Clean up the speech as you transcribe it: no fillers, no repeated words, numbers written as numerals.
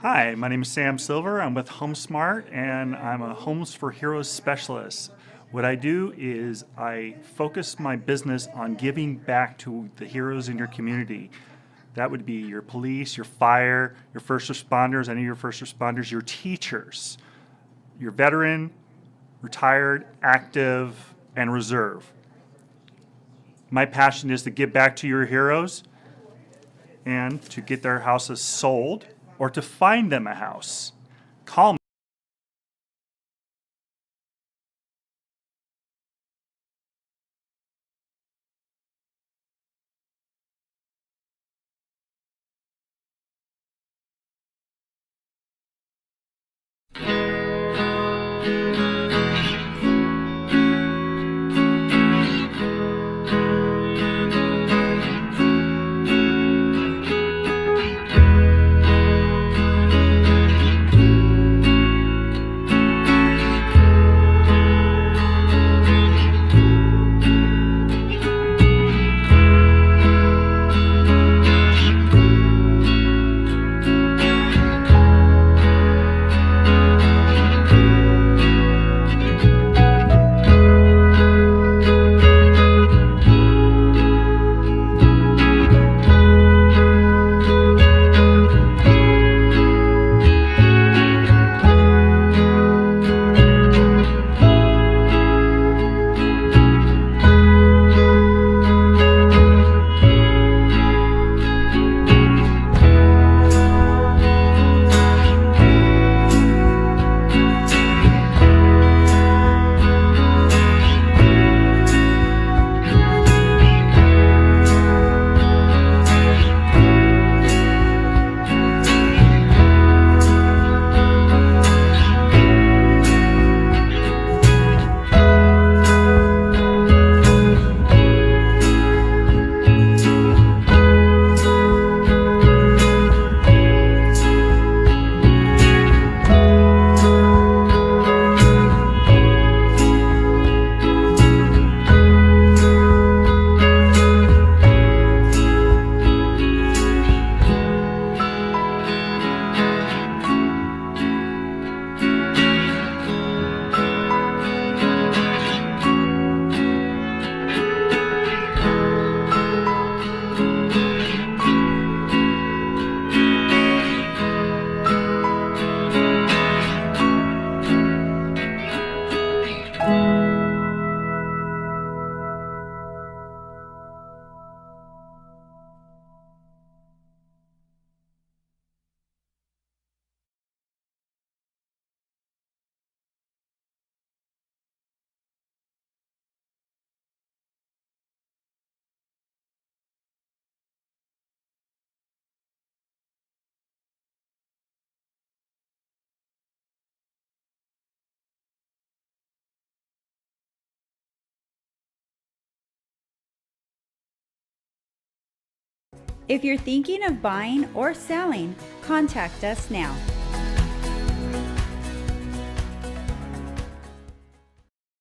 Hi, my name is Sam Silver. I'm with Homesmart and I'm a Homes for Heroes specialist. What I do is I focus my business on giving back to the heroes in your community. That would be your police, your fire, your first responders, any of your first responders, your teachers, your veteran, retired, active, and reserve. My passion is to give back to your heroes and to get their houses sold or to find them a house. Call me. If you're thinking of buying or selling, contact us now.